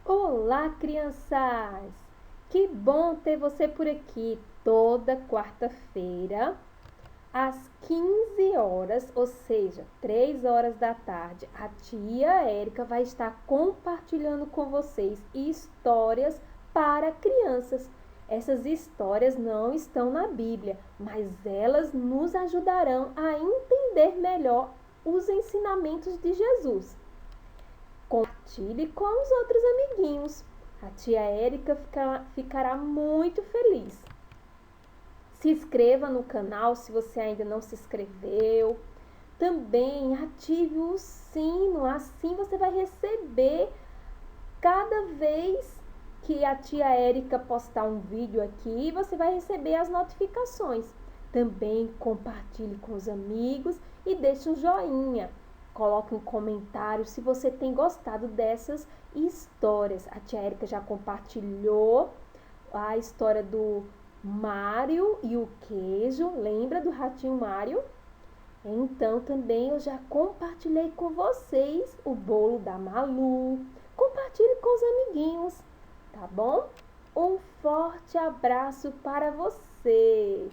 Olá, crianças! Que bom ter você por aqui toda quarta-feira, às 15 horas, ou seja, 3 horas da tarde. A tia Érica vai estar compartilhando com vocês histórias para crianças. Essas histórias não estão na Bíblia, mas elas nos ajudarão a entender melhor os ensinamentos de Jesus. Compartilhe com os outros amiguinhos. A tia Érica ficará muito feliz. Se inscreva no canal se você ainda não se inscreveu. Também ative o sino, assim você vai receber cada vez que a tia Érica postar um vídeo aqui, você vai receber as notificações. Também compartilhe com os amigos e deixe um joinha. Coloque um comentário se você tem gostado dessas histórias. A tia Érica já compartilhou a história do Mário e o queijo. Lembra do ratinho Mário? Então também eu já compartilhei com vocês o bolo da Malu. Compartilhe com os amiguinhos, tá bom? Um forte abraço para você!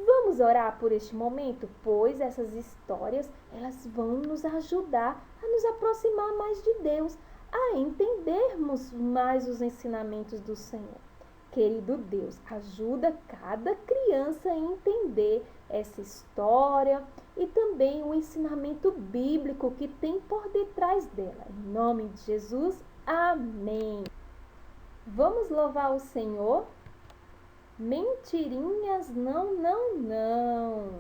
Vamos orar por este momento, pois essas histórias, elas vão nos ajudar a nos aproximar mais de Deus, a entendermos mais os ensinamentos do Senhor. Querido Deus, ajuda cada criança a entender essa história e também o ensinamento bíblico que tem por detrás dela. Em nome de Jesus, amém. Vamos louvar o Senhor? Mentirinhas, não, não, não.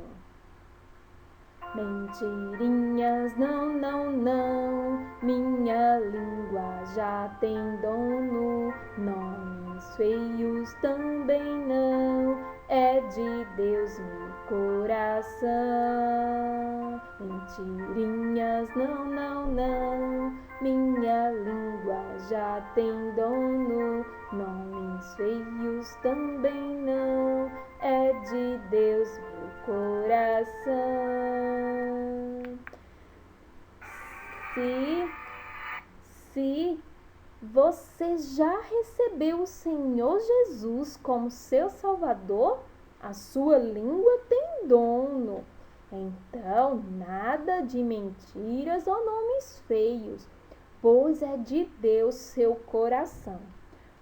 Mentirinhas, não, não, não. Minha língua já tem dono. Nomes feios também não. É de Deus meu coração. Mentirinhas, não, não, não. Minha língua já tem dono. Nomes feios também não. É de Deus meu coração. Se você já recebeu o Senhor Jesus como seu Salvador, a sua língua tem dono. Então, nada de mentiras ou nomes feios, pois é de Deus seu coração.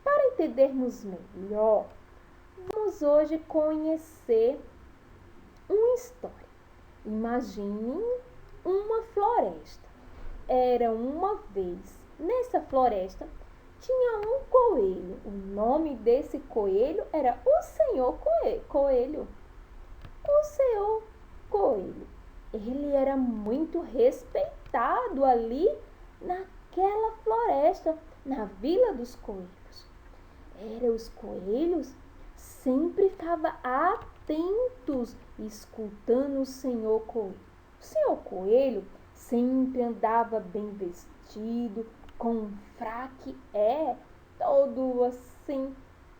Para entendermos melhor, vamos hoje conhecer uma história. Imagine uma floresta. Era uma vez, nessa floresta, tinha um coelho. O nome desse coelho era o Senhor Coelho. O Senhor Coelho. Ele era muito respeitado ali naquela floresta, na Vila dos Coelhos. Os coelhos sempre ficavam atentos, escutando o Senhor Coelho. O Senhor Coelho sempre andava bem vestido, com um fraque, todo assim,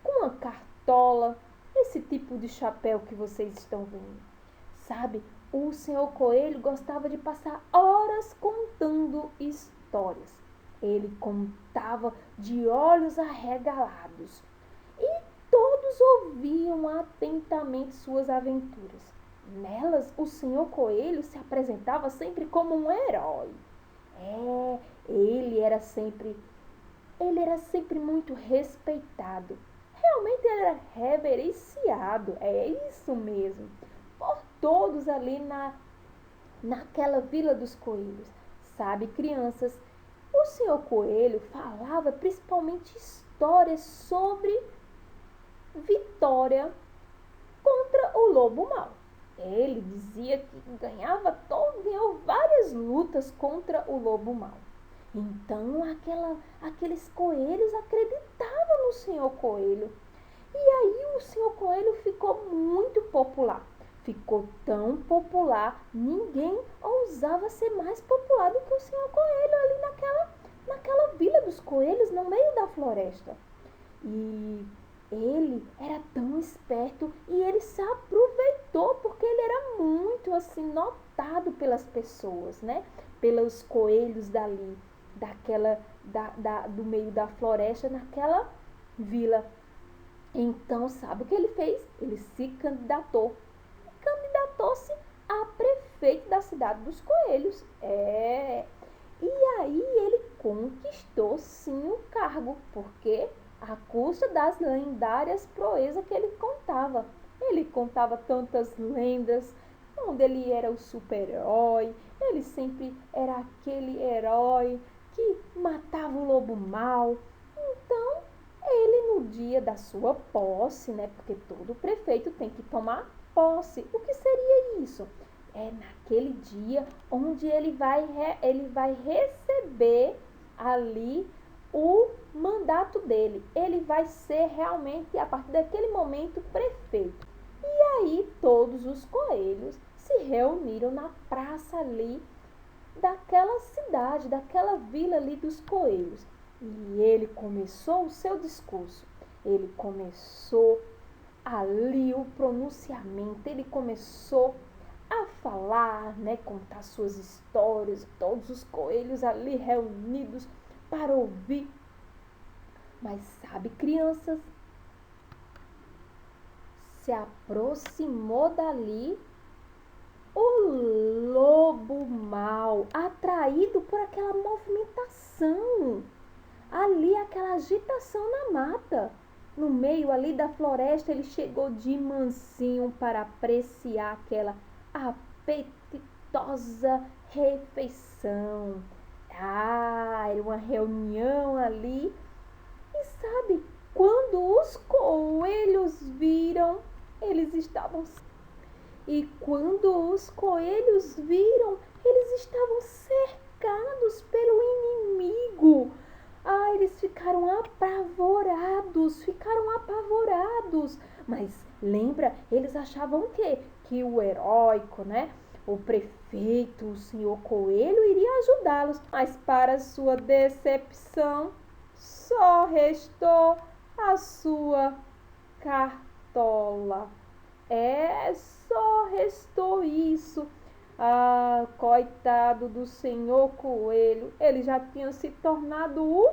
com uma cartola, esse tipo de chapéu que vocês estão vendo. Sabe, o Senhor Coelho gostava de passar horas contando histórias. Ele contava de olhos arregalados e todos ouviam atentamente suas aventuras. Nelas, o Senhor Coelho se apresentava sempre como um herói. Ele era sempre muito respeitado. Realmente ele era reverenciado, é isso mesmo, por todos ali naquela Vila dos Coelhos. Sabe, crianças, o Senhor Coelho falava principalmente histórias sobre vitória contra o lobo mau. Ele dizia que ganhou várias lutas contra o lobo mau. Então aqueles coelhos acreditavam no Senhor Coelho. E aí o Senhor Coelho ficou muito popular. Ficou tão popular, ninguém ousava ser mais popular do que o Senhor Coelho ali naquela Vila dos Coelhos, no meio da floresta. E ele era tão esperto e ele se aproveitou porque ele era muito assim notado pelas pessoas, né? Pelos coelhos dali. do meio da floresta naquela vila. Então, sabe o que ele fez? Ele se candidatou. Candidatou-se a prefeito da cidade dos coelhos. E aí ele conquistou sim o cargo, porque à custa das lendárias proezas que ele contava. Ele contava tantas lendas, onde ele era o super-herói, ele sempre era aquele herói que matava o lobo mau. Então, ele no dia da sua posse, né? Porque todo prefeito tem que tomar posse. O que seria isso? É naquele dia onde ele vai receber ali o mandato dele. Ele vai ser realmente, a partir daquele momento, prefeito. E aí todos os coelhos se reuniram na praça ali daquela cidade, daquela vila ali dos coelhos. E ele começou o seu discurso. Ele começou ali o pronunciamento, ele começou a falar, né, contar suas histórias, todos os coelhos ali reunidos para ouvir. Mas sabe, crianças, se aproximou dali o lobo mau, atraído por aquela movimentação, ali aquela agitação na mata. No meio ali da floresta, ele chegou de mansinho para apreciar aquela apetitosa refeição. Era uma reunião ali. E sabe, quando os coelhos viram, eles estavam... E quando os coelhos viram, eles estavam cercados pelo inimigo. Eles ficaram apavorados. Mas lembra, eles achavam o quê? Que o heróico, né? O prefeito, o senhor Coelho, iria ajudá-los. Mas para sua decepção, só restou a sua cartola. Só restou isso. Coitado do senhor Coelho, ele já tinha se tornado o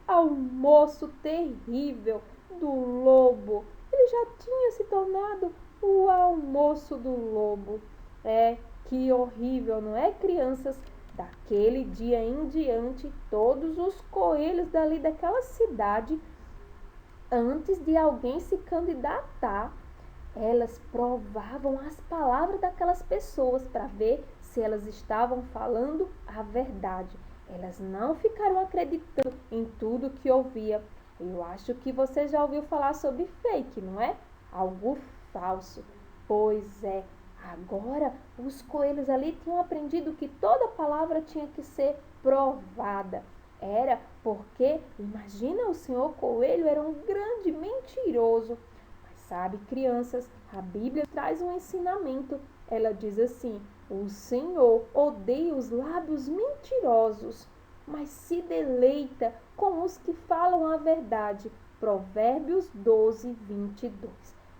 almoço terrível do lobo. Ele já tinha se tornado o almoço do lobo. Que horrível, não é, crianças? Daquele dia em diante, todos os coelhos dali daquela cidade, antes de alguém se candidatar, elas provavam as palavras daquelas pessoas para ver se elas estavam falando a verdade. Elas não ficaram acreditando em tudo que ouvia. Eu acho que você já ouviu falar sobre fake, não é? Algo falso. Pois é, agora os coelhos ali tinham aprendido que toda palavra tinha que ser provada. Era porque, imagina, o senhor Coelho era um grande mentiroso. Sabe, crianças, a Bíblia traz um ensinamento. Ela diz assim: o Senhor odeia os lábios mentirosos, mas se deleita com os que falam a verdade. Provérbios 12, 22.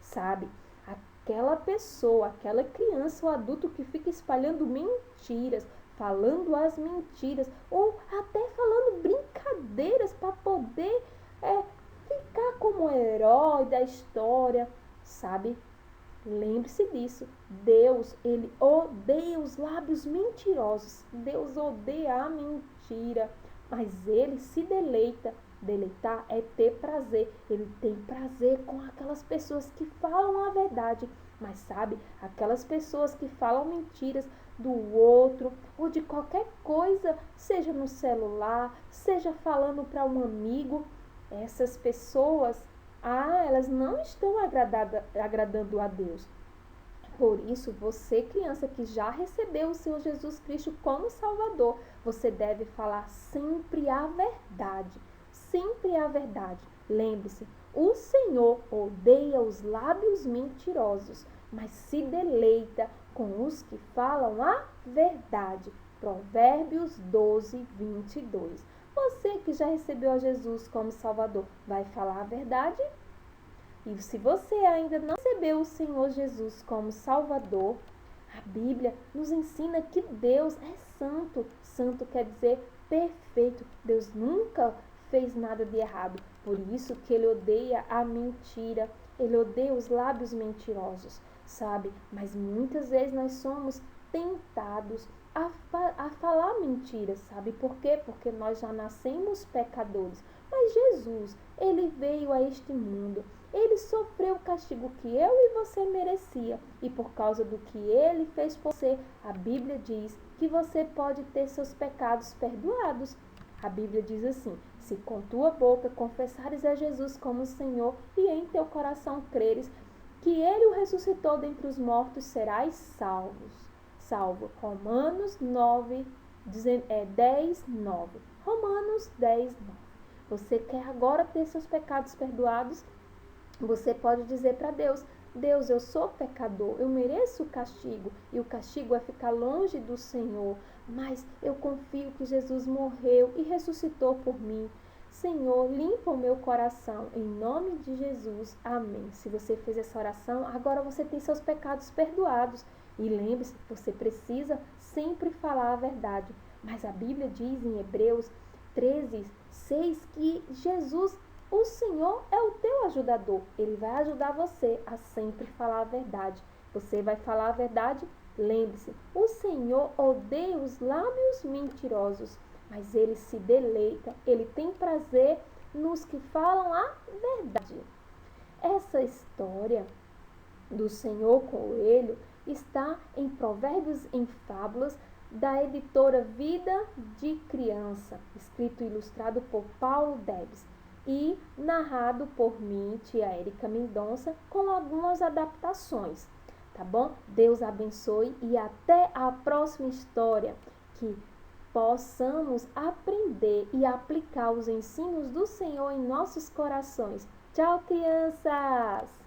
Sabe, aquela pessoa, aquela criança ou adulto que fica espalhando mentiras, falando as mentiras, ou até falando brincadeiras para poder ficar como herói da história, sabe? Lembre-se disso. Deus, ele odeia os lábios mentirosos. Deus odeia a mentira, mas ele se deleita. Deleitar é ter prazer. Ele tem prazer com aquelas pessoas que falam a verdade. Mas sabe, aquelas pessoas que falam mentiras do outro ou de qualquer coisa, seja no celular, seja falando para um amigo, essas pessoas, elas não estão agradando a Deus. Por isso, você, criança que já recebeu o Senhor Jesus Cristo como Salvador, você deve falar sempre a verdade. Sempre a verdade. Lembre-se, o Senhor odeia os lábios mentirosos, mas se deleita com os que falam a verdade. Provérbios 12, 22. Você que já recebeu a Jesus como Salvador, vai falar a verdade? E se você ainda não recebeu o Senhor Jesus como Salvador, a Bíblia nos ensina que Deus é santo. Santo quer dizer perfeito. Deus nunca fez nada de errado. Por isso que ele odeia a mentira. Ele odeia os lábios mentirosos, sabe? Mas muitas vezes nós somos tentados a falar mentiras, sabe? Por quê? Porque nós já nascemos pecadores. Mas Jesus, ele veio a este mundo. Ele sofreu o castigo que eu e você merecia. E por causa do que ele fez por você, a Bíblia diz que você pode ter seus pecados perdoados. A Bíblia diz assim: se com tua boca confessares a Jesus como Senhor e em teu coração creres que ele o ressuscitou dentre os mortos, serás salvo. Romanos 9, 10, 9. Romanos 10, 9. Você quer agora ter seus pecados perdoados? Você pode dizer para Deus: Deus, eu sou pecador, eu mereço o castigo, e o castigo é ficar longe do Senhor, mas eu confio que Jesus morreu e ressuscitou por mim. Senhor, limpa o meu coração, em nome de Jesus, amém. Se você fez essa oração, agora você tem seus pecados perdoados. E lembre-se, você precisa sempre falar a verdade. Mas a Bíblia diz em Hebreus 13, 6 que Jesus, o Senhor, é o teu ajudador. Ele vai ajudar você a sempre falar a verdade. Você vai falar a verdade? Lembre-se, o Senhor odeia os lábios mentirosos, mas ele se deleita, ele tem prazer nos que falam a verdade. Essa história do Senhor Coelho está em Provérbios em Fábulas, da editora Vida de Criança, escrito e ilustrado por Paulo Debs e narrado por mim, tia Érica Mendonça, com algumas adaptações. Tá bom? Deus abençoe e até a próxima história, que possamos aprender e aplicar os ensinos do Senhor em nossos corações. Tchau, crianças!